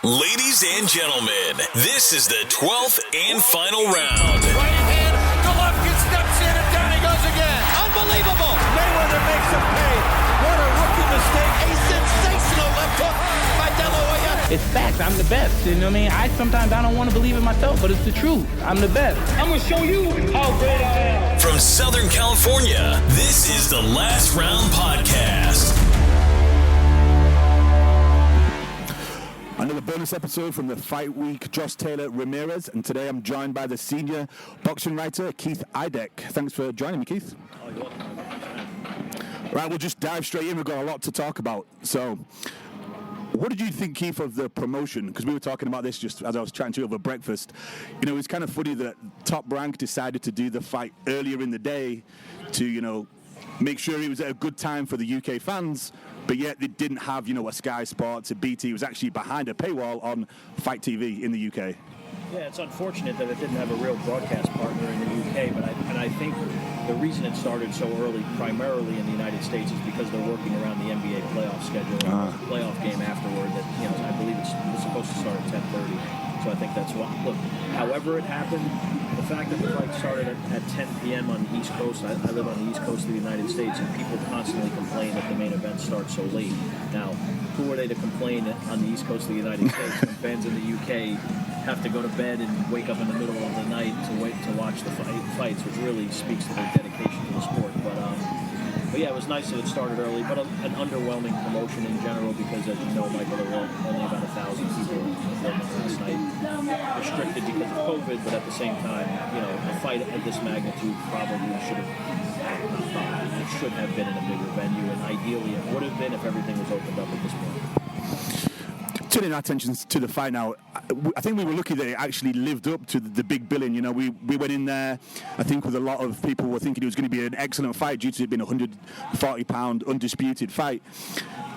Ladies and gentlemen, this is the 12th and final round. Right hand, Golovkin steps in and down he goes again. Unbelievable. Mayweather makes him pay. What a rookie mistake. A sensational left hook by De La Hoya. It's facts. I'm the best. You know what I mean? Sometimes I don't want to believe it myself, but it's the truth. I'm the best. I'm going to show you how great I am. From Southern California, this is the Last Round Podcast. Another bonus episode from the Fight Week, Josh Taylor-Ramirez, and today I'm joined by the senior boxing writer, Keith Idec. Thanks for joining me, Keith. Oh, you're welcome. Right, we'll just dive straight in. We've got a lot to talk about. So, what did you think, Keith, of the promotion? Because we were talking about this just as I was chatting to you over breakfast. You know, it's kind of funny that Top Rank decided to do the fight earlier in the day to, you know, make sure it was at a good time for the UK fans, but yet they didn't have, you know, a Sky Sports, a BT. It was actually behind a paywall on Fight TV in the UK. Yeah, it's unfortunate that it didn't have a real broadcast partner in the UK, but I think the reason it started so early, primarily in the United States, is because they're working around the NBA playoff schedule. And there's a playoff game afterward that, you know, I believe it's supposed to start at 10:30. So I think that's why. Look, however it happened, the fact that the fight started at 10 p.m. on the East Coast, I live on the East Coast of the United States, and people constantly complain that the main event starts so late. Now, who are they to complain on the East Coast of the United States when fans in the UK have to go to bed and wake up in the middle of the night to watch the fights, which really speaks to their dedication to the sport. But yeah, it was nice that it started early, but an underwhelming promotion in general because, as you know, Michael, there were only about 1,000 people filming last night. Restricted because of COVID, but at the same time, you know, a fight of this magnitude probably should have been in a bigger venue, and ideally it would have been if everything was opened up at this point. Turning our attentions to the fight now, I think we were lucky that it actually lived up to the big billing. You know, we went in there, I think, with a lot of people were thinking it was going to be an excellent fight due to it being a 140-pound undisputed fight.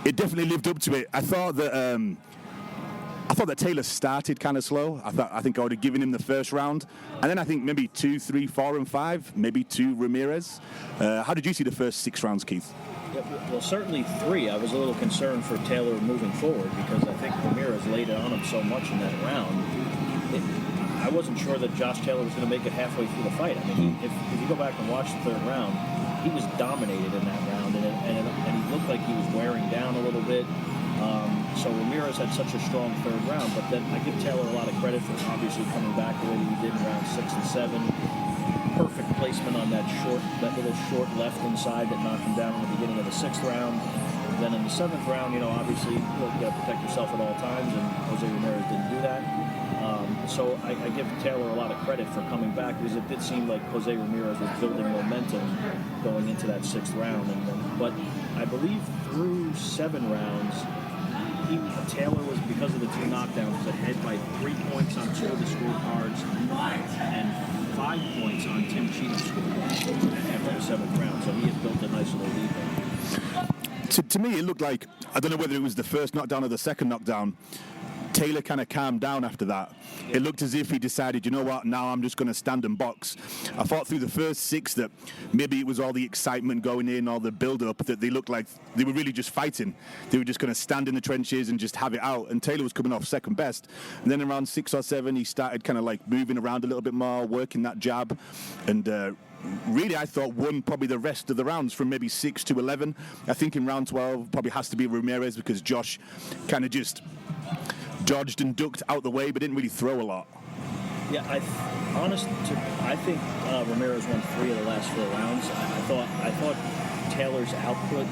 It definitely lived up to it. I thought that Taylor started kind of slow. I think I would have given him the first round, and then I think maybe 2, 3, 4, and 5, maybe 2 Ramirez. How did you see the first 6 rounds, Keith? Yeah, well, certainly 3. I was a little concerned for Taylor moving forward because I think Ramirez laid it on him so much in that round. I wasn't sure that Josh Taylor was going to make it halfway through the fight. I mean, if you go back and watch the 3rd round, he was dominated in that round, and he looked like he was wearing down a little bit. So Ramirez had such a strong 3rd round, but then I give Taylor a lot of credit for obviously coming back the way he did in round 6 and 7. Perfect placement on that little short left inside that knocked him down in the beginning of the 6th round. And then in the 7th round, you know, obviously you got to protect yourself at all times, and Jose Ramirez didn't do that. So I give Taylor a lot of credit for coming back because it did seem like Jose Ramirez was building momentum going into that 6th round. But I believe through 7 rounds, Taylor was, because of the 2 knockdowns, was ahead by 3 points on 2 of the scorecards and 5 points on Tim Cheatham's scorecard after the 7th round. So he had built a nice little lead there. To me, it looked like, I don't know whether it was the first knockdown or the second knockdown, Taylor kind of calmed down after that. Yeah. It looked as if he decided, you know what, now I'm just going to stand and box. I thought through the first 6 that maybe it was all the excitement going in, all the build-up, that they looked like they were really just fighting. They were just going to stand in the trenches and just have it out. And Taylor was coming off second best. And then around 6 or 7, he started kind of like moving around a little bit more, working that jab. And really, I thought won probably the rest of the rounds from maybe 6 to 11. I think in round 12 probably has to be Ramirez because Josh kind of just dodged and ducked out the way, but didn't really throw a lot. Yeah, I think Ramirez won 3 of the last 4 rounds. I thought Taylor's output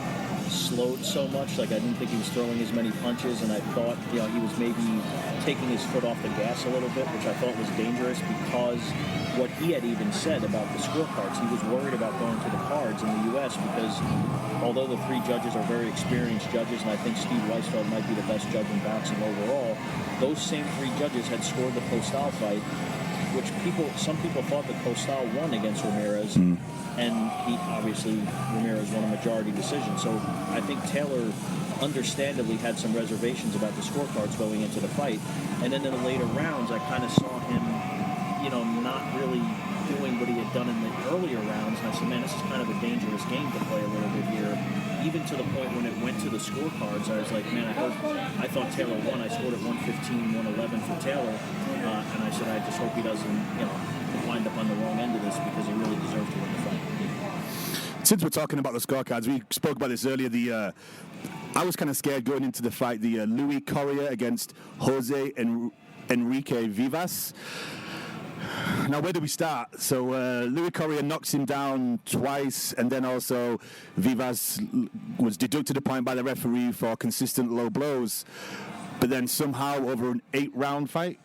slowed so much. Like, I didn't think he was throwing as many punches, and I thought, you know, he was maybe taking his foot off the gas a little bit, which I thought was dangerous because what he had even said about the scorecards, he was worried about going to the cards in the U.S. because although the 3 judges are very experienced judges, and I think Steve Weisfeld might be the best judge in boxing overall, those same 3 judges had scored the Postal fight, which some people thought that Postal won against Ramirez, and Ramirez won a majority decision. So I think Taylor understandably had some reservations about the scorecards going into the fight, and then in the later rounds, I kind of saw him, you know, not really doing what he had done in the earlier rounds, and I said, man, this is kind of a dangerous game to play a little bit here. Even to the point when it went to the scorecards, I was like, man, I thought Taylor won. I scored at 115, 111 for Taylor, and I said, I just hope he doesn't, wind up on the wrong end of this because he really deserves to win the fight. Since we're talking about the scorecards, we spoke about this earlier. I was kind of scared going into the fight. The Louis Correa against Jose Enrique Vivas. Now, where do we start? So Louis Correa knocks him down twice, and then also Vivas was deducted a point by the referee for consistent low blows. But then somehow, over an 8-round fight,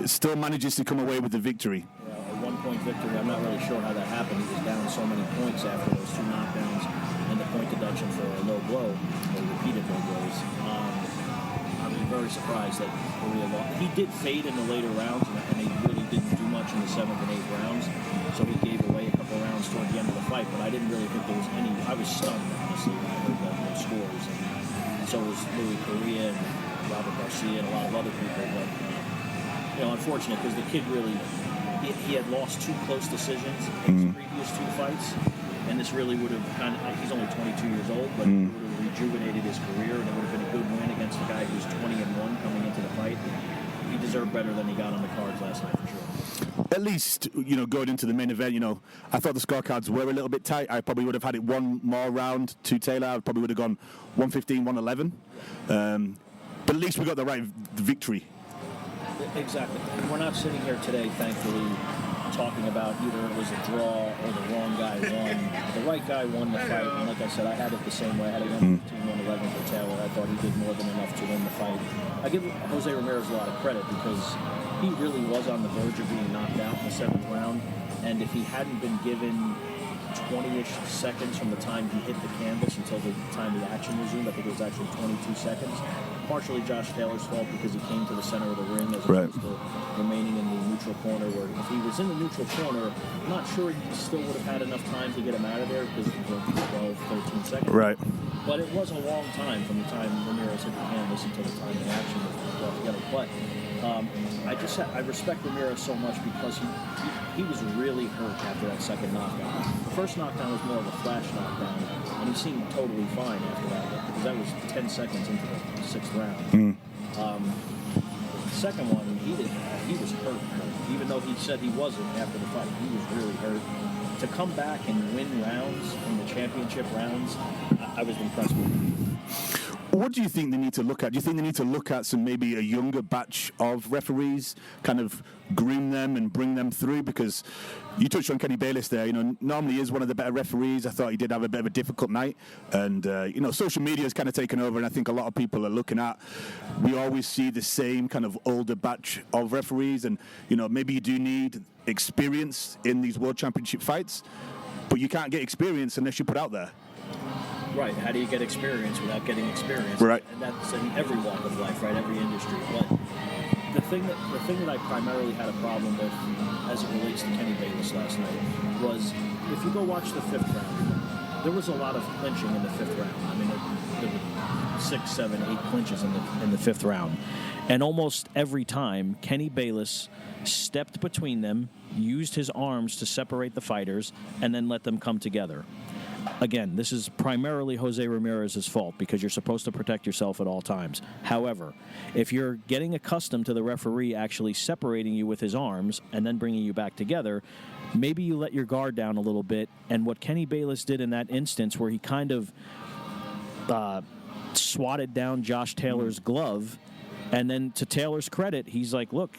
still manages to come away with the victory. Yeah, a 1-point victory. I'm not really sure how that happened. He was down so many points after those 2 knockdowns and the point deduction for a low blow, or repeated low blows. I'm very surprised that Correa lost. He did fade in the later rounds, and he really didn't do much in the 7th and 8th rounds, so he gave away a couple rounds toward the end of the fight, but I didn't really think there was any. I was stunned, honestly, when I heard those scores, and so was Louis Correa and Robert Garcia and a lot of other people, but unfortunate because the kid really, he had lost 2 close decisions in his previous 2 fights, and this really would have he's only 22 years old, but it would have rejuvenated his career, and it would have been a good win against a guy who's 20-1 coming into the fight. He deserved better than he got on the cards last night, for sure. At least, going into the main event, I thought the scorecards were a little bit tight. I probably would have had it 1 more round to Taylor. I probably would have gone 115, 111. But at least we got the right victory. Exactly. We're not sitting here today, thankfully, talking about either it was a draw or the wrong guy won. The right guy won the fight, and like I said, I had it the same way. I had it 115, 111 for Taylor. I thought he did more than enough to win the fight. I give Jose Ramirez a lot of credit because he really was on the verge of being knocked out in the 7th round, and if he hadn't been given 20-ish seconds from the time he hit the canvas until the time the action resumed, I think it was actually 22 seconds, partially Josh Taylor's fault because he came to the center of the ring as opposed to remaining in the neutral corner, where if he was in the neutral corner, I'm not sure he still would have had enough time to get him out of there because it was 12, 13 seconds. Right. But it was a long time from the time Ramirez hit the canvas until the time the action was brought together. But I respect Ramirez so much because he was really hurt after that second knockdown. The first knockdown was more of a flash knockdown, and he seemed totally fine after that because that was 10 seconds into the 6th round. The second one, he was hurt. Even though he said he wasn't after the fight, he was really hurt. To come back and win rounds in the championship rounds, I was impressed with him. What do you think they need to look at? Do you think they need to look at maybe a younger batch of referees, kind of groom them and bring them through? Because you touched on Kenny Bayless there. Normally he is one of the better referees. I thought he did have a bit of a difficult night. And, social media has kind of taken over, and I think a lot of people are looking at, we always see the same kind of older batch of referees. And, maybe you do need experience in these World Championship fights, but you can't get experience unless you put out there. Right. How do you get experience without getting experience? Right. And that's in every walk of life, right? Every industry. But the thing that I primarily had a problem with, as it relates to Kenny Bayless last night, was if you go watch the 5th round, there was a lot of clinching in the 5th round. I mean, there were 6, 7, 8 clinches in the 5th round, and almost every time Kenny Bayless stepped between them, used his arms to separate the fighters, and then let them come together. Again, this is primarily Jose Ramirez's fault because you're supposed to protect yourself at all times. However, if you're getting accustomed to the referee actually separating you with his arms and then bringing you back together, maybe you let your guard down a little bit. And what Kenny Bayless did in that instance where he kind of swatted down Josh Taylor's glove, and then to Taylor's credit, he's like, look,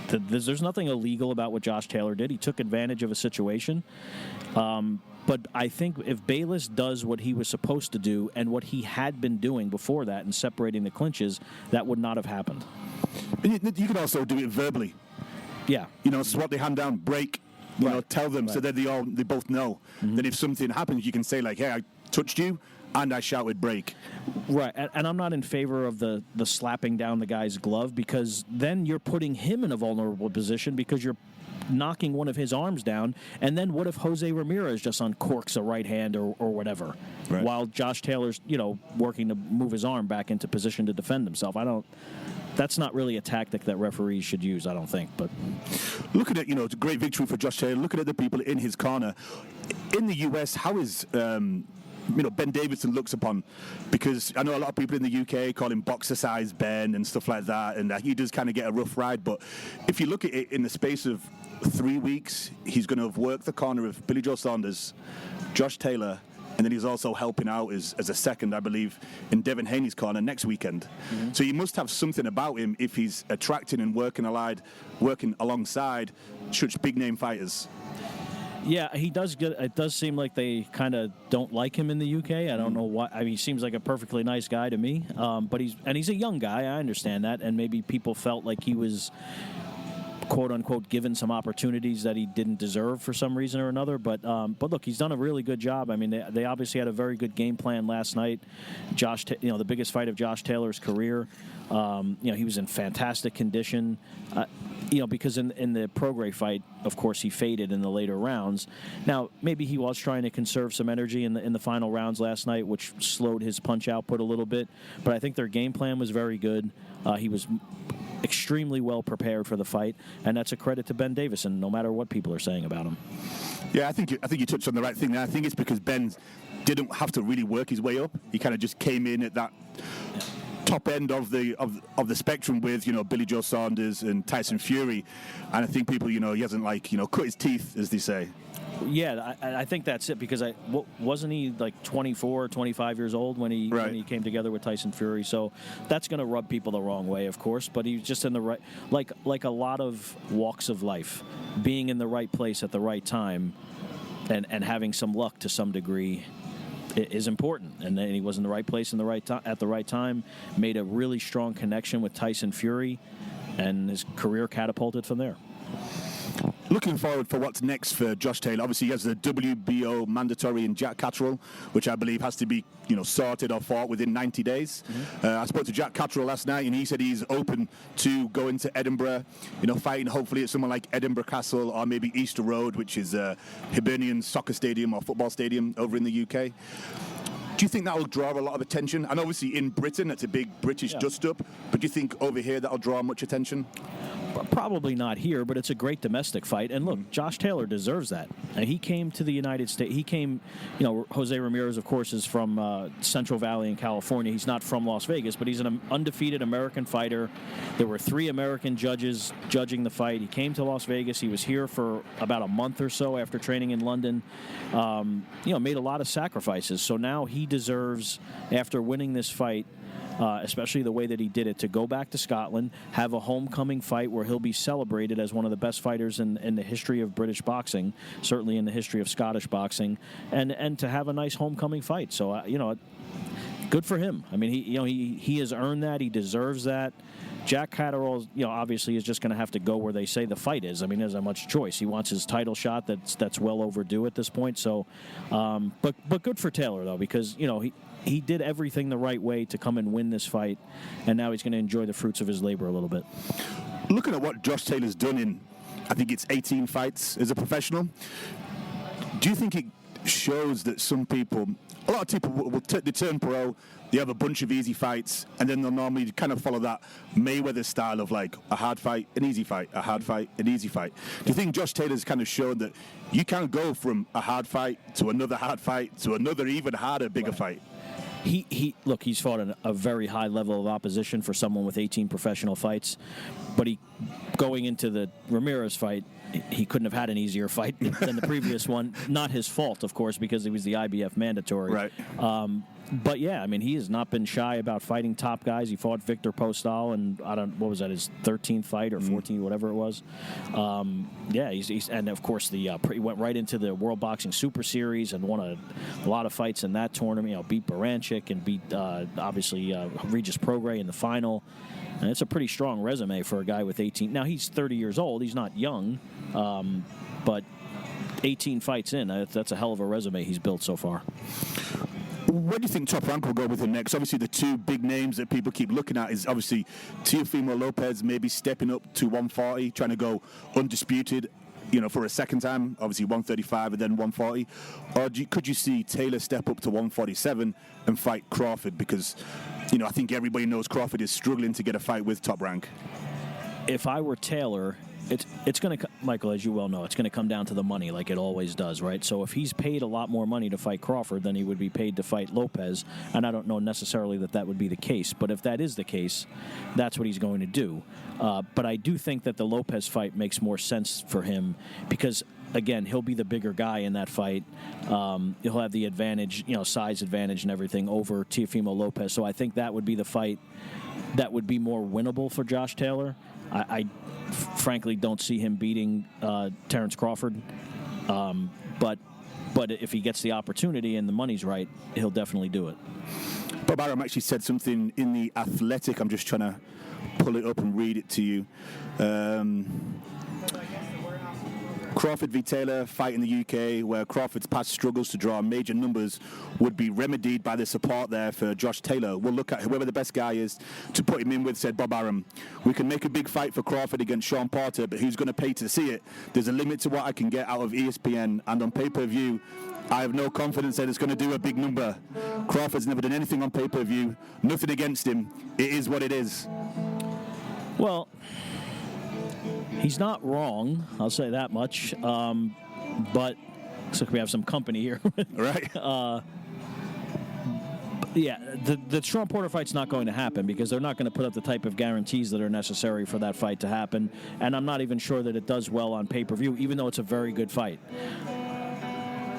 there's nothing illegal about what Josh Taylor did. He took advantage of a situation. But I think if Bayless does what he was supposed to do and what he had been doing before that and separating the clinches, that would not have happened. And you can also do it verbally. Yeah. Swat their hand down, break, tell them so that they both know that if something happens, you can say like, hey, I touched you and I shouted break. Right. And I'm not in favor of the slapping down the guy's glove because then you're putting him in a vulnerable position because you're knocking one of his arms down, and then what if Jose Ramirez just uncorks a right hand or whatever, while Josh Taylor's working to move his arm back into position to defend himself? that's not really a tactic that referees should use, I don't think. But looking at, it's a great victory for Josh Taylor. Looking at the people in his corner. In the US, how is Ben Davison looks upon? Because I know a lot of people in the UK call him boxer-sized Ben and stuff like that, and he does kind of get a rough ride. But if you look at it in the space of 3 weeks, he's going to have worked the corner of Billy Joe Saunders, Josh Taylor, and then he's also helping out as a second, I believe, in Devin Haney's corner next weekend. Mm-hmm. So he must have something about him if he's attracting and working alongside such big-name fighters. Yeah, he does get. It does seem like they kind of don't like him in the UK. I don't know why. I mean, he seems like a perfectly nice guy to me. But he's a young guy. I understand that, and maybe people felt like he was, quote unquote, given some opportunities that he didn't deserve for some reason or another. But look, he's done a really good job. I mean, they obviously had a very good game plan last night. The biggest fight of Josh Taylor's career. He was in fantastic condition. Because in the Prograis fight, of course, he faded in the later rounds. Now, maybe he was trying to conserve some energy in the final rounds last night, which slowed his punch output a little bit. But I think their game plan was very good. He was extremely well prepared for the fight, and that's a credit to Ben Davison, no matter what people are saying about him. Yeah, I think you touched on the right thing there. I think it's because Ben didn't have to really work his way up. He kind of just came in at that top end of the spectrum with Billy Joe Saunders and Tyson Fury, and I think people he hasn't cut his teeth, as they say. Yeah, I think that's it, because wasn't he like 24, 25 years old when he came together with Tyson Fury? So that's going to rub people the wrong way, of course. But he's just in the right, like a lot of walks of life, being in the right place at the right time, and having some luck to some degree is important. And then he was in the right place in the right at the right time, made a really strong connection with Tyson Fury, and his career catapulted from there. Looking forward for what's next for Josh Taylor. Obviously, he has the WBO mandatory in Jack Catterall, which I believe has to be, sorted or fought within 90 days. Mm-hmm. I spoke to Jack Catterall last night, and he said he's open to going to Edinburgh, fighting hopefully at someone like Edinburgh Castle or maybe Easter Road, which is Hibernian soccer stadium or football stadium over in the UK. Do you think that will draw a lot of attention? And obviously in Britain, it's a big British dust-up, but do you think over here that'll draw much attention? Probably not here, but it's a great domestic fight. And look, Josh Taylor deserves that. And he came to the United States. He came, Jose Ramirez, of course, is from Central Valley in California. He's not from Las Vegas, but he's an undefeated American fighter. There were 3 American judges judging the fight. He came to Las Vegas. He was here for about a month or so after training in London. Made a lot of sacrifices. So now he deserves, after winning this fight, especially the way that he did it, to go back to Scotland, have a homecoming fight where he'll be celebrated as one of the best fighters in the history of British boxing, certainly in the history of Scottish boxing, and to have a nice homecoming fight. So, good for him. I mean, he has earned that. He deserves that. Jack Catterall, obviously is just going to have to go where they say the fight is. I mean, there's not much choice. He wants his title shot that's well overdue at this point. So, but good for Taylor, though, because, he did everything the right way to come and win this fight, and now he's going to enjoy the fruits of his labor a little bit. Looking at what Josh Taylor's done in, I think it's 18 fights as a professional, do you think it shows that a lot of people will turn pro, they have a bunch of easy fights, and then they'll normally kind of follow that Mayweather style of like a hard fight, an easy fight, a hard fight, an easy fight. Do you think Josh Taylor's kind of shown that you can't go from a hard fight to another hard fight to another even harder, bigger fight? He's fought a very high level of opposition for someone with 18 professional fights, but going into the Ramirez fight, he couldn't have had an easier fight than the previous one. Not his fault, of course, because he was the IBF mandatory. Right. But yeah, I mean, he has not been shy about fighting top guys. He fought Victor Postal, and what was that, his 13th fight or 14th, whatever it was. He's and of course he went right into the World Boxing Super Series and won a lot of fights in that tournament. Beat Baranchik and beat obviously Regis Prograis in the final. And it's a pretty strong resume for a guy with 18. Now he's 30 years old. He's not young, but 18 fights in, that's a hell of a resume he's built so far. Where do you think Top Rank will go with him next? Obviously, the 2 big names that people keep looking at is obviously Teofimo Lopez maybe stepping up to 140, trying to go undisputed. for a second time, obviously 135 and then 140? Or could you see Taylor step up to 147 and fight Crawford? Because, I think everybody knows Crawford is struggling to get a fight with Top Rank. If I were Taylor, it's going to, Michael, as you well know, it's going to come down to the money like it always does, right? So if he's paid a lot more money to fight Crawford than he would be paid to fight Lopez, and I don't know necessarily that would be the case, but if that is the case, that's what he's going to do. But I do think that the Lopez fight makes more sense for him because, again, he'll be the bigger guy in that fight. He'll have the advantage, size advantage and everything over Teofimo Lopez. So I think that would be the fight that would be more winnable for Josh Taylor. I frankly don't see him beating Terrence Crawford. But if he gets the opportunity and the money's right, he'll definitely do it. Bob Arum actually said something in The Athletic. I'm just trying to pull it up and read it to you. Crawford v. Taylor fight in the UK, where Crawford's past struggles to draw major numbers would be remedied by the support there for Josh Taylor. We'll look at whoever the best guy is to put him in with, said Bob Arum. We can make a big fight for Crawford against Sean Porter, but who's going to pay to see it? There's a limit to what I can get out of ESPN, and on pay-per-view, I have no confidence that it's going to do a big number. Crawford's never done anything on pay-per-view. Nothing against him. It is what it is. Well, he's not wrong, I'll say that much. But looks like we have some company here. Right. The Sean Porter fight's not going to happen because they're not going to put up the type of guarantees that are necessary for that fight to happen. And I'm not even sure that it does well on pay-per-view, even though it's a very good fight.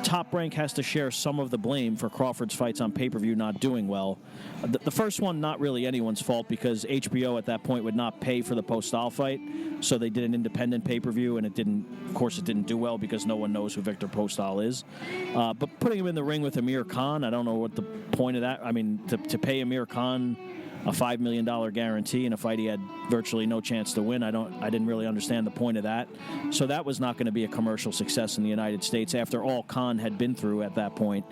Top Rank has to share some of the blame for Crawford's fights on pay-per-view not doing well. The first one, not really anyone's fault because HBO at that point would not pay for the Postal fight, so they did an independent pay-per-view, and it didn't do well because no one knows who Victor Postal is. But putting him in the ring with Amir Khan, I don't know what the point of that. I mean, to pay Amir Khan a $5 million guarantee in a fight he had virtually no chance to win. I didn't really understand the point of that. So that was not going to be a commercial success in the United States after all Khan had been through at that point.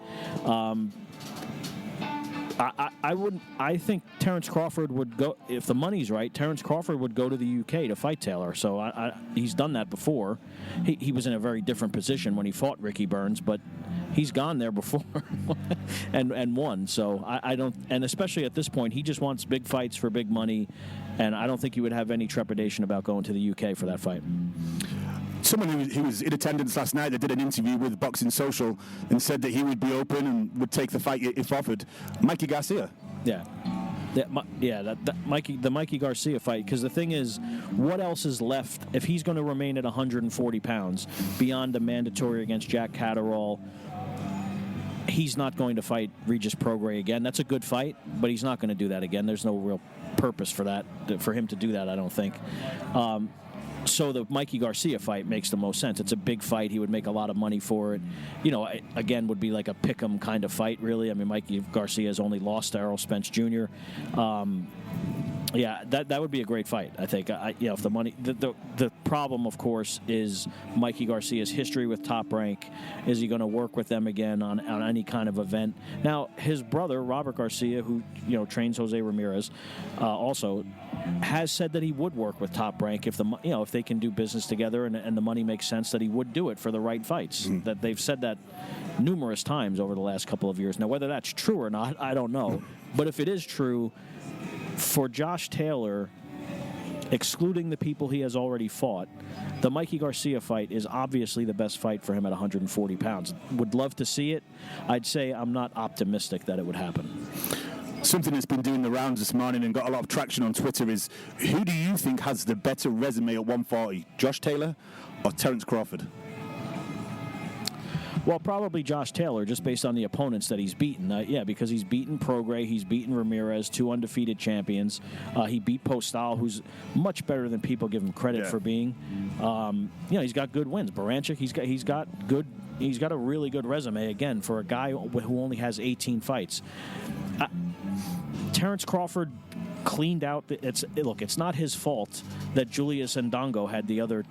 I think Terrence Crawford would go, if the money's right, Terrence Crawford would go to the UK to fight Taylor. So he's done that before. He was in a very different position when he fought Ricky Burns, but he's gone there before and won. So I don't, and especially at this point, he just wants big fights for big money, and I don't think he would have any trepidation about going to the UK for that fight. Someone who was in attendance last night that did an interview with Boxing Social and said that he would be open and would take the fight if offered. Mikey Garcia. Yeah. The Mikey Garcia fight, because the thing is, what else is left if he's going to remain at 140 pounds beyond a mandatory against Jack Catterall? He's not going to fight Regis Prograis again. That's a good fight, but he's not going to do that again. There's no real purpose for that, for him to do that, I don't think. So the Mikey Garcia fight makes the most sense. It's a big fight. He would make a lot of money for it. Again, would be like a pick'em kind of fight, really. I mean, Mikey Garcia has only lost to Errol Spence Jr. That would be a great fight, I think. If the money, the problem, of course, is Mikey Garcia's history with Top Rank. Is he going to work with them again on any kind of event? Now, his brother Robert Garcia, who trains Jose Ramirez, also has said that he would work with Top Rank if if they can do business together and the money makes sense, that he would do it for the right fights. Mm-hmm. That they've said that numerous times over the last couple of years. Now, whether that's true or not, I don't know. But if it is true, for Josh Taylor, excluding the people he has already fought, the Mikey Garcia fight is obviously the best fight for him at 140 pounds. Would love to see it. I'd say I'm not optimistic that it would happen. Something that's been doing the rounds this morning and got a lot of traction on Twitter is, who do you think has the better resume at 140, Josh Taylor or Terrence Crawford? Well, probably Josh Taylor, just based on the opponents that he's beaten. Because he's beaten Prograis, he's beaten Ramirez, 2 undefeated champions. He beat Postal, who's much better than people give him credit for being. He's got good wins. Baranchik, he's got a really good resume again for a guy who only has 18 fights. Terrence Crawford cleaned out. It's not his fault that Julius Ndongo had the other,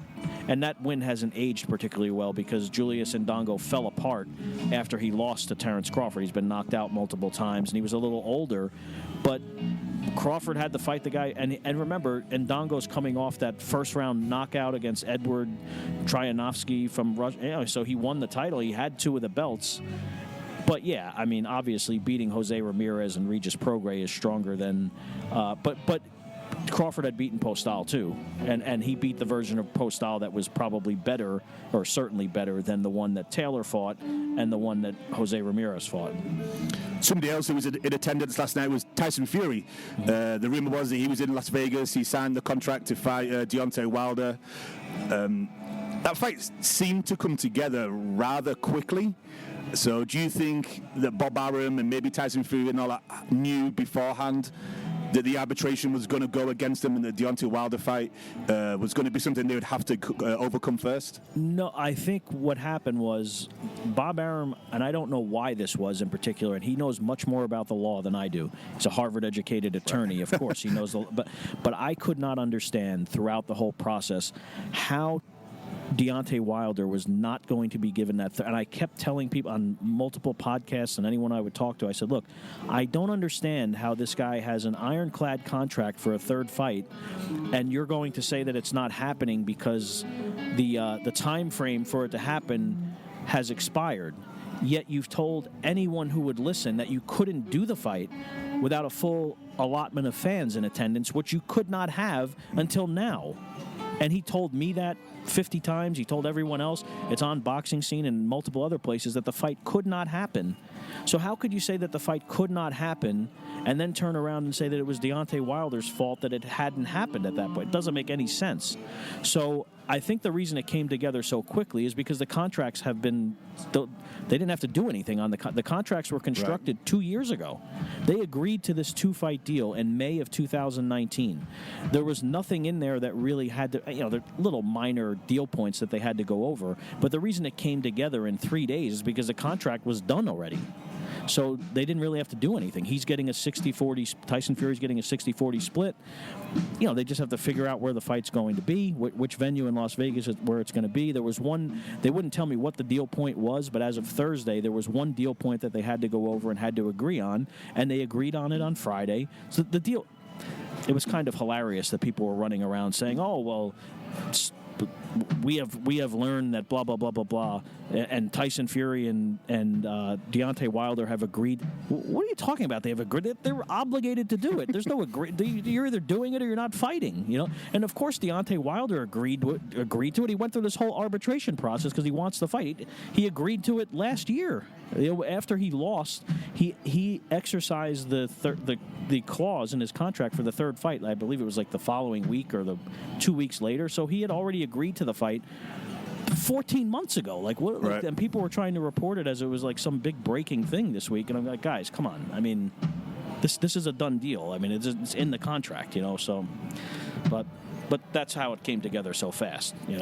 and that win hasn't aged particularly well because Julius Ndongo fell apart after he lost to Terrence Crawford. He's been knocked out multiple times, and he was a little older, but Crawford had to fight the guy, and remember, Ndongo's coming off that first-round knockout against Edward Tryanovsky from Russia, so he won the title. He had 2 of the belts. But, yeah, I mean, obviously beating Jose Ramirez and Regis Prograis is stronger than but Crawford had beaten Postal, too, and he beat the version of Postal that was probably better, or certainly better, than the one that Taylor fought and the one that Jose Ramirez fought. Somebody else who was in attendance last night was Tyson Fury. The rumor was that he was in Las Vegas. He signed the contract to fight Deontay Wilder. That fight seemed to come together rather quickly. So do you think that Bob Arum and maybe Tyson Fury and all that knew beforehand that the arbitration was going to go against them and the Deontay Wilder fight was going to be something they would have to overcome first? No, I think what happened was Bob Arum, and I don't know why this was in particular, and he knows much more about the law than I do. He's a Harvard-educated attorney, of course. He knows but I could not understand throughout the whole process how Deontay Wilder was not going to be given that. And I kept telling people on multiple podcasts and anyone I would talk to, I said, look, I don't understand how this guy has an ironclad contract for a third fight, and you're going to say that it's not happening because the time frame for it to happen has expired. Yet you've told anyone who would listen that you couldn't do the fight without a full allotment of fans in attendance, which you could not have until now. And he told me that 50 times. He told everyone else. It's on Boxing Scene and multiple other places that the fight could not happen. So how could you say that the fight could not happen and then turn around and say that it was Deontay Wilder's fault that it hadn't happened at that point? It doesn't make any sense. So I think the reason it came together so quickly is because the contracts have been, they didn't have to do anything on the contracts were constructed 2 years ago. They agreed to this 2-fight deal in May of 2019. There was nothing in there that really had to, there are little minor deal points that they had to go over, but the reason it came together in 3 days is because the contract was done already. So they didn't really have to do anything. He's getting a 60-40, Tyson Fury's getting a 60-40 split. They just have to figure out where the fight's going to be, which venue in Las Vegas is where it's going to be. There was one, they wouldn't tell me what the deal point was, but as of Thursday, there was one deal point that they had to go over and had to agree on, and they agreed on it on Friday. So the deal, it was kind of hilarious that people were running around saying, oh, well, we have learned that blah blah blah blah blah, and Tyson Fury and Deontay Wilder have agreed. What are you talking about? They have agreed. They're obligated to do it. There's no agree. You're either doing it or you're not fighting. And of course Deontay Wilder agreed to it. He went through this whole arbitration process because he wants to fight. He agreed to it last year. After he lost, he exercised the clause in his contract for the third fight. I believe it was like the following week or the 2 weeks later. So he had already agreed to the fight 14 months ago. Right. And people were trying to report it as it was like some big breaking thing this week. And I'm like, guys, come on. I mean, this is a done deal. I mean, it's in the contract, So, but that's how it came together so fast, Do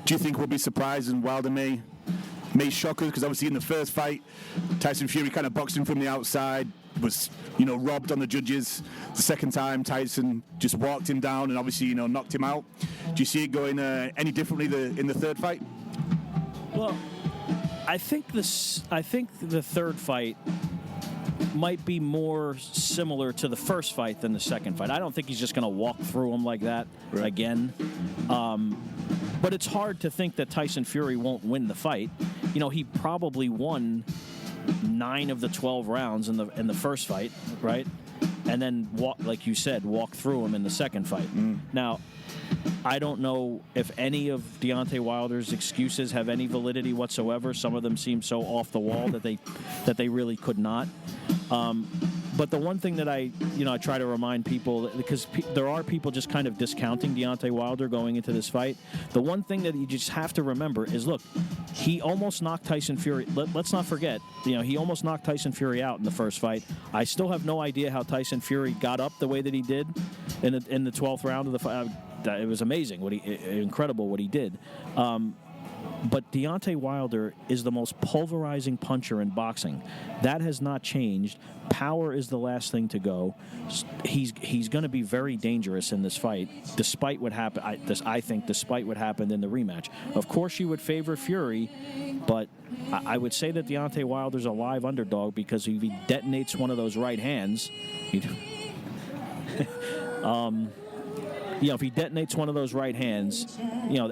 you think we'll be surprised and Wilder may shock us? Because obviously in the first fight, Tyson Fury kind of boxed him from the outside, was robbed on the judges. The second time, Tyson just walked him down and obviously knocked him out. Do you see it going any differently in the third fight? Well, I think the third fight might be more similar to the first fight than the second fight. I don't think he's just going to walk through him like that again. But it's hard to think that Tyson Fury won't win the fight. He probably won 9 of the 12 rounds in the first fight, right? And then, like you said, walk through him in the second fight. Now, I don't know if any of Deontay Wilder's excuses have any validity whatsoever. Some of them seem so off the wall that they really could not. But the one thing that I try to remind people, because there are people just kind of discounting Deontay Wilder going into this fight. The one thing that you just have to remember is, look, he almost knocked Tyson Fury. Let's not forget, he almost knocked Tyson Fury out in the first fight. I still have no idea how Tyson Fury got up the way that he did in the 12th round of the fight. It was amazing, incredible what he did. But Deontay Wilder is the most pulverizing puncher in boxing. That has not changed. Power is the last thing to go. He's going to be very dangerous in this fight, despite what happened. I think despite what happened in the rematch. Of course, you would favor Fury, but I would say that Deontay Wilder's a live underdog because if he detonates one of those right hands, If he detonates one of those right hands,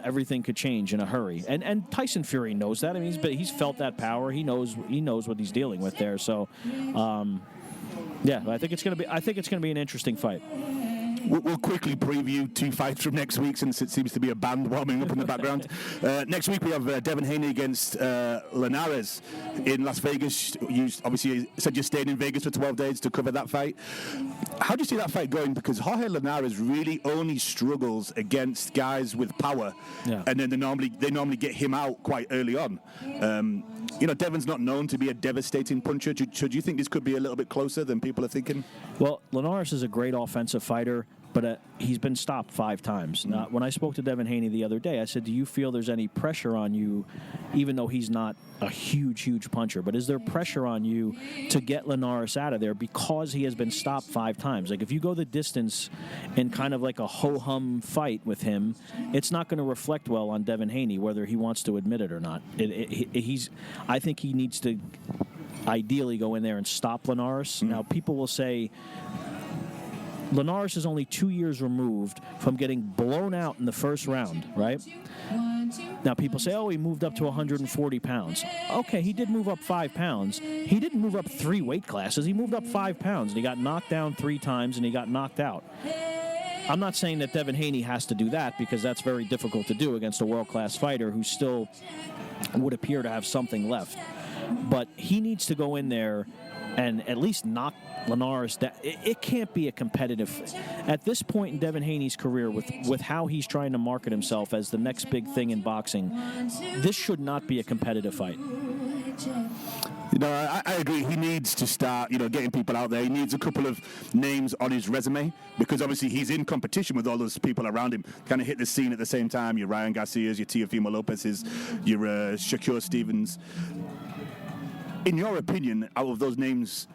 everything could change in a hurry. And Tyson Fury knows that. I mean, he's felt that power. He knows what he's dealing with there. So, I think it's going to be an interesting fight. We'll quickly preview two fights from next week, since it seems to be a band warming up in the background. Next week we have Devin Haney against Linares in Las Vegas. You obviously said you're staying in Vegas for 12 days to cover that fight. How do you see that fight going? Because Jorge Linares really only struggles against guys with power, and then they normally get him out quite early on. Devin's not known to be a devastating puncher. Do you think this could be a little bit closer than people are thinking? Well, Linares is a great offensive fighter, but he's been stopped 5 times. Now, when I spoke to Devin Haney the other day, I said, do you feel there's any pressure on you, even though he's not a huge puncher, but is there pressure on you to get Linares out of there because he has been stopped 5 times? Like, if you go the distance in kind of like a ho-hum fight with him, it's not going to reflect well on Devin Haney, whether he wants to admit it or not. I think he needs to ideally go in there and stop Linares. Now, people will say Linares is only 2 years removed from getting blown out in the first round, right? Now, people say, he moved up to 140 pounds. Okay, he did move up 5 pounds. He didn't move up 3 weight classes. He moved up 5 pounds, and he got knocked down 3 times, and he got knocked out. I'm not saying that Devin Haney has to do that, because that's very difficult to do against a world-class fighter who still would appear to have something left. But he needs to go in there and at least knock Linares down. It can't be a competitive. At this point in Devin Haney's career, with how he's trying to market himself as the next big thing in boxing, this should not be a competitive fight. I agree. He needs to start, getting people out there. He needs a couple of names on his resume, because obviously he's in competition with all those people around him. Kind of hit the scene at the same time. Your Ryan Garcias, your Teofimo Lopez's, your Shakur Stevens. In your opinion, out of those names,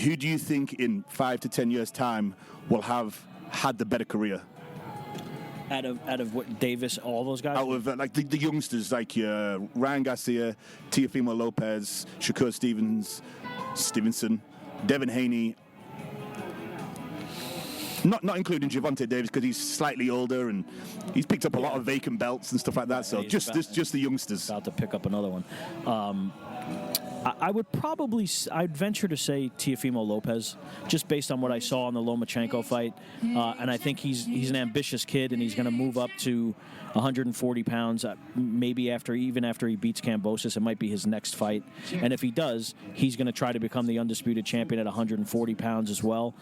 who do you think in 5 to 10 years' time will have had the better career? Out of what, Davis, all those guys? Out of the youngsters, like Ryan Garcia, Teofimo Lopez, Shakur Stevenson, Devin Haney. Not including Gervonta Davis, because he's slightly older and he's picked up a lot of vacant belts and stuff like that. So just the youngsters. About to pick up another one. I'd venture to say Teofimo Lopez, just based on what I saw in the Lomachenko fight. And I think he's an ambitious kid, and he's going to move up to 140 pounds, maybe after he beats Kambosos. It might be his next fight. And if he does, he's going to try to become the undisputed champion at 140 pounds as well.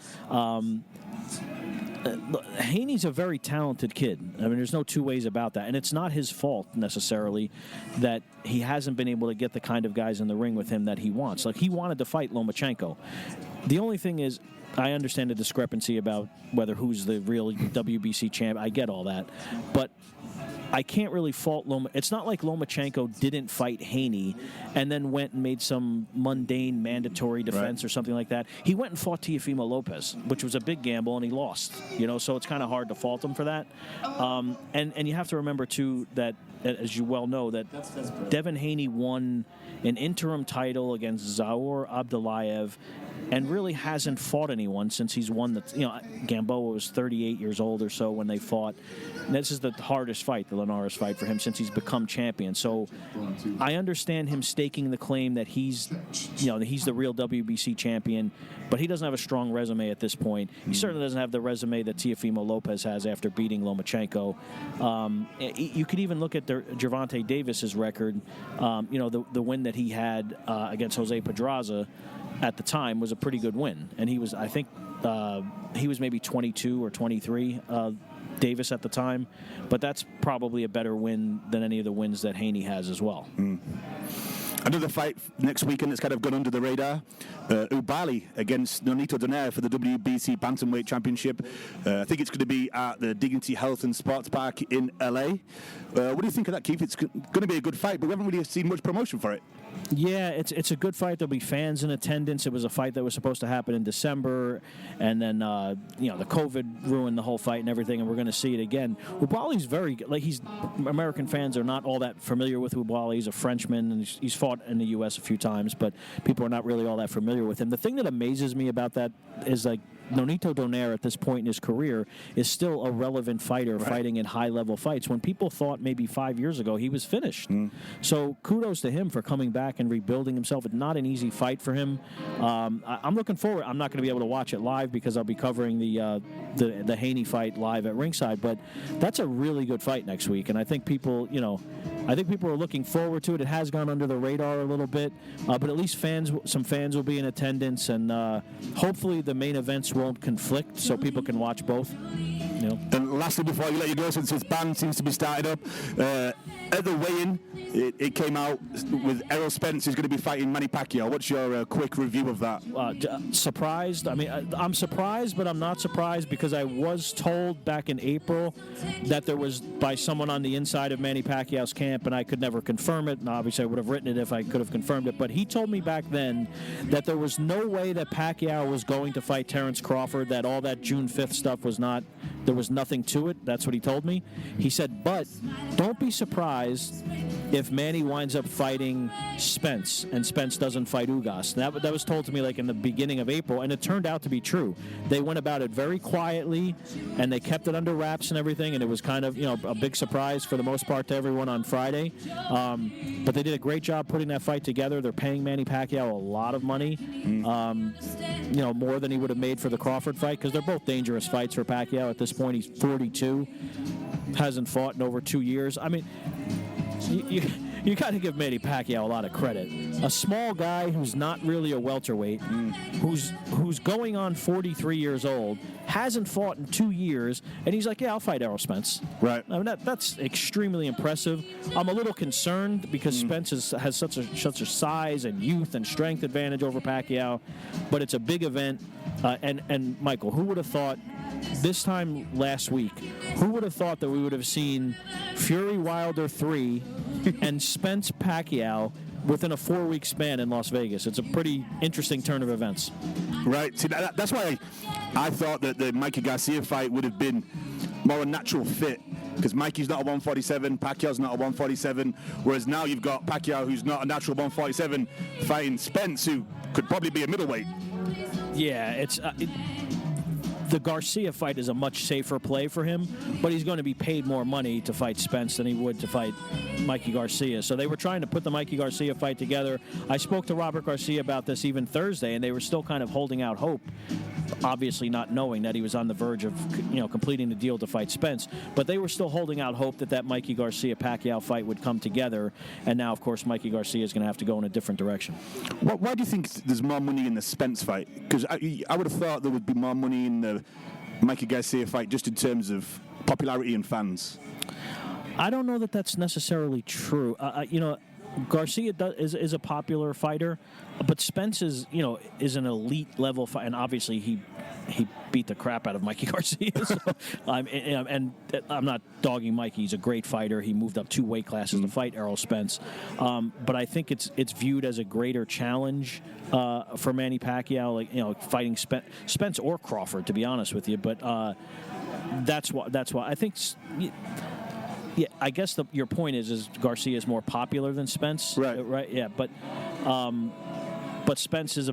Haney's a very talented kid. I mean, there's no two ways about that. And it's not his fault, necessarily, that he hasn't been able to get the kind of guys in the ring with him that he wants. Like, he wanted to fight Lomachenko. The only thing is, I understand the discrepancy about who's the real WBC champ. I get all that. But I can't really fault Loma. It's not like Lomachenko didn't fight Haney and then went and made some mundane mandatory defense or something like that. He went and fought Teofimo Lopez, which was a big gamble, and he lost. So it's kind of hard to fault him for that. And you have to remember, too, that, as you well know, that Devin Haney won an interim title against Zaur Abdullayev and really hasn't fought anyone since he's won Gamboa was 38 years old or so when they fought. And this is the hardest fight, the Linares fight, for him since he's become champion. So I understand him staking the claim that he's the real WBC champion, but he doesn't have a strong resume at this point. He certainly doesn't have the resume that Teofimo Lopez has after beating Lomachenko. You could even look at Gervonta Davis's record. The win that he had against Jose Pedraza at the time was a pretty good win, and he was, I think, he was maybe 22 or 23. Davis at the time, but that's probably a better win than any of the wins that Haney has as well. Another fight next weekend that's kind of gone under the radar. Ubali against Nonito Donaire for the WBC Bantamweight Championship. I think it's going to be at the Dignity Health and Sports Park in LA. What do you think of that, Keith? It's going to be a good fight, but we haven't really seen much promotion for it. Yeah, it's a good fight. There'll be fans in attendance. It was a fight that was supposed to happen in December, and then the COVID ruined the whole fight and everything, and we're going to see it again. Ubali's very good. American fans are not all that familiar with Ubali. He's a Frenchman, and he's fought in the U.S. a few times, but people are not really all that familiar with him. The thing that amazes me about that is Nonito Donaire at this point in his career is still a relevant fighter fighting in high-level fights when people thought maybe 5 years ago he was finished. So kudos to him for coming back and rebuilding himself. It's not an easy fight for him. I'm looking forward. I'm not going to be able to watch it live because I'll be covering the Haney fight live at ringside, but that's a really good fight next week, and I think people are looking forward to it. It has gone under the radar a little bit, but at least some fans will be in attendance, and hopefully the main events won't conflict, so people can watch both. And lastly, before you let you go, since this band seems to be started up, at the weigh-in, it came out with Errol Spence who's going to be fighting Manny Pacquiao. What's your quick review of that? Surprised. I mean, I'm surprised, but I'm not surprised because I was told back in April that there was by someone on the inside of Manny Pacquiao's camp, and I could never confirm it. And obviously, I would have written it if I could have confirmed it. But he told me back then that there was no way that Pacquiao was going to fight Terrence Crawford, that all that June 5th stuff was not, there was nothing to it. That's what he told me. He said, but don't be surprised if Manny winds up fighting Spence and Spence doesn't fight Ugas. That was told to me like in the beginning of April, and it turned out to be true. They went about it very quietly, and they kept it under wraps and everything, and it was kind of a big surprise for the most part to everyone on Friday. But they did a great job putting that fight together. They're paying Manny Pacquiao a lot of money, more than he would have made for the Crawford fight, because they're both dangerous fights for Pacquiao at this point. He's 42, hasn't fought in over 2 years. I mean, you got to give Manny Pacquiao a lot of credit. A small guy who's not really a welterweight, who's going on 43 years old, hasn't fought in 2 years, and he's like, yeah, I'll fight Errol Spence. Right. I mean, that's extremely impressive. I'm a little concerned because Spence has such a size and youth and strength advantage over Pacquiao, but it's a big event. And Michael, who would have thought this time last week, who would have thought that we would have seen Fury Wilder 3 and Spence Pacquiao within a 4-week span in Las Vegas? It's a pretty interesting turn of events. Right. See, that's why I thought that the Mikey Garcia fight would have been more a natural fit, because Mikey's not a 147, Pacquiao's not a 147, whereas now you've got Pacquiao, who's not a natural 147, fighting Spence, who could probably be a middleweight. Yeah, it's the Garcia fight is a much safer play for him, but he's going to be paid more money to fight Spence than he would to fight Mikey Garcia. So they were trying to put the Mikey Garcia fight together. I spoke to Robert Garcia about this even Thursday, and they were still kind of holding out hope, obviously not knowing that he was on the verge of completing the deal to fight Spence. But they were still holding out hope that Mikey Garcia-Pacquiao fight would come together. And now, of course, Mikey Garcia is going to have to go in a different direction. Why do you think there's more money in the Spence fight? Because I would have thought there would be more money in the Mikey Garcia fight just in terms of popularity and fans. I don't know that that's necessarily true. Garcia is a popular fighter, but Spence is an elite level fighter, and obviously he beat the crap out of Mikey Garcia. So, and I'm not dogging Mikey; he's a great fighter. He moved up 2 weight classes to fight Errol Spence, but I think it's viewed as a greater challenge for Manny Pacquiao, fighting Spence or Crawford, to be honest with you. But that's why I think. Yeah, I guess your point is Garcia is more popular than Spence, right? Yeah, but Spence is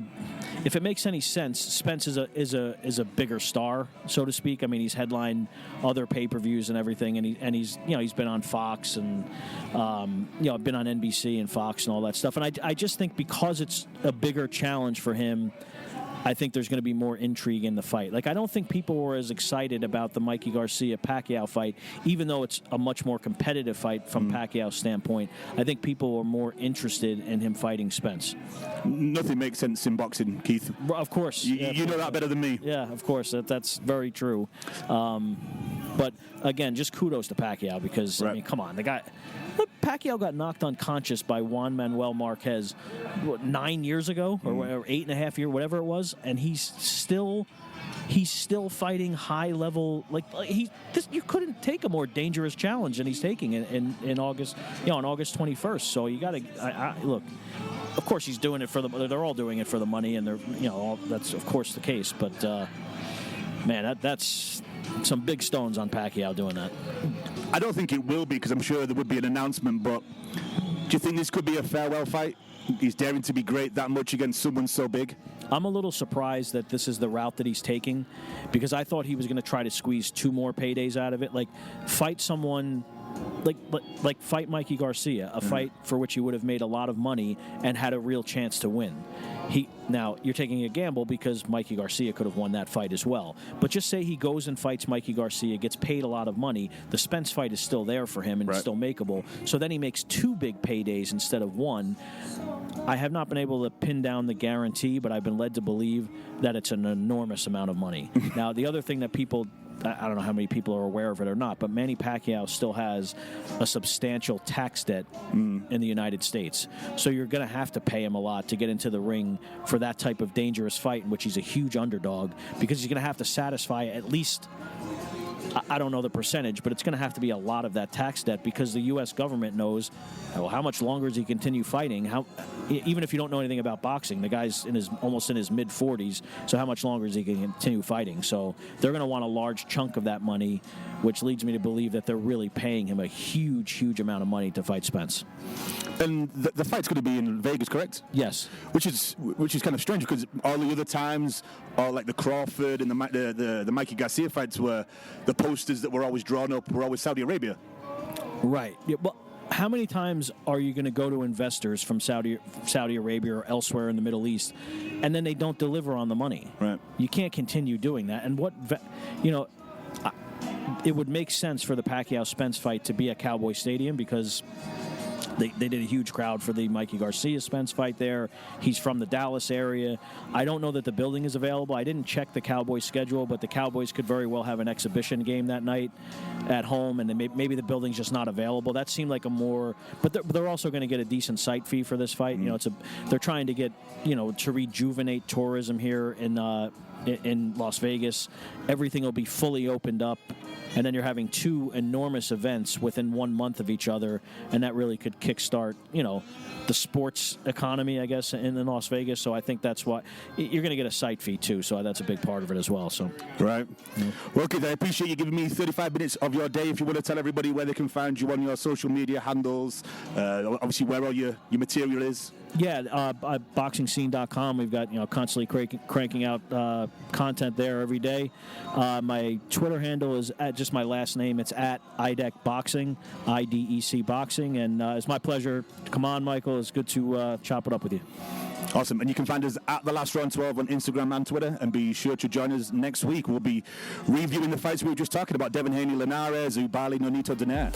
if it makes any sense, Spence is a bigger star, so to speak. I mean, he's headlined other pay-per-views and everything, and he's been on Fox and been on NBC and Fox and all that stuff. And I just think because it's a bigger challenge for him, I think there's going to be more intrigue in the fight. Like, I don't think people were as excited about the Mikey Garcia-Pacquiao fight, even though it's a much more competitive fight from Pacquiao's standpoint. I think people were more interested in him fighting Spence. Nothing makes sense in boxing, Keith. Of course. You know that better than me. Yeah, of course. That's very true. But, again, just kudos to Pacquiao because, I mean, come on. The guy... Pacquiao got knocked unconscious by Juan Manuel Marquez 9 years ago, or 8.5 years, whatever it was, and he's still fighting high level. You couldn't take a more dangerous challenge than he's taking in August, on August 21st. So you got to look. Of course, he's doing it for they're all doing it for the money, and that's of course the case. But man, that's some big stones on Pacquiao doing that. I don't think it will be, because I'm sure there would be an announcement, but do you think this could be a farewell fight? He's daring to be great that much against someone so big? I'm a little surprised that this is the route that he's taking, because I thought he was going to try to squeeze 2 more paydays out of it. Like, fight someone, like fight Mikey Garcia, a fight for which he would have made a lot of money and had a real chance to win. Now, you're taking a gamble because Mikey Garcia could have won that fight as well. But just say he goes and fights Mikey Garcia, gets paid a lot of money. The Spence fight is still there for him and it's still makeable. So then he makes 2 big paydays instead of 1. I have not been able to pin down the guarantee, but I've been led to believe that it's an enormous amount of money. Now, the other thing that people, I don't know how many people are aware of it or not, but Manny Pacquiao still has a substantial tax debt in the United States. So you're going to have to pay him a lot to get into the ring for that type of dangerous fight in which he's a huge underdog, because he's going to have to satisfy at least, I don't know the percentage, but it's going to have to be a lot of that tax debt, because the U.S. government knows, well, how much longer does he continue fighting? Even if you don't know anything about boxing, the guy's almost in his mid-40s, so how much longer is he going to continue fighting? So they're going to want a large chunk of that money, which leads me to believe that they're really paying him a huge, huge amount of money to fight Spence. And the fight's going to be in Vegas, correct? Yes. Which is kind of strange, because all the other times, all like the Crawford and the Mikey Garcia fights, were the posters that were always drawn up were always Saudi Arabia. Right. Yeah, well, how many times are you going to go to investors from Saudi Arabia or elsewhere in the Middle East, and then they don't deliver on the money? Right. You can't continue doing that. And it would make sense for the Pacquiao-Spence fight to be at Cowboy Stadium, because they did a huge crowd for the Mikey Garcia-Spence fight there. He's from the Dallas area. I don't know that the building is available. I didn't check the Cowboys' schedule, but the Cowboys could very well have an exhibition game that night at home, and then maybe the building's just not available. That seemed like a more... But they're also going to get a decent site fee for this fight. They're trying to get, to rejuvenate tourism here in Las Vegas. Everything will be fully opened up. And then you're having 2 enormous events within 1 month of each other, and that really could kickstart, the sports economy, I guess, in Las Vegas. So I think that's why you're going to get a site fee too. So that's a big part of it as well. So right. Well, okay, I appreciate you giving me 35 minutes of your day. If you want to tell everybody where they can find you on your social media handles, obviously where all your material is. Yeah, boxingscene.com. We've got constantly cranking out content there every day. My Twitter handle is at just my last name. It's at Idec Boxing, IDEC Boxing, and it's my pleasure to come on, Michael. It's good to chop it up with you. Awesome, and you can find us at The Last Round 12 on Instagram and Twitter, and be sure to join us next week. We'll be reviewing the fights we were just talking about: Devin Haney, Linares, Ubali, Nonito Donaire.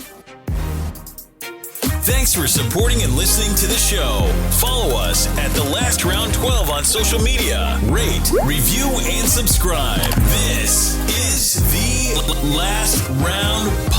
Thanks for supporting and listening to the show. Follow us at The Last Round 12 on social media. Rate, review, and subscribe. This is The Last Round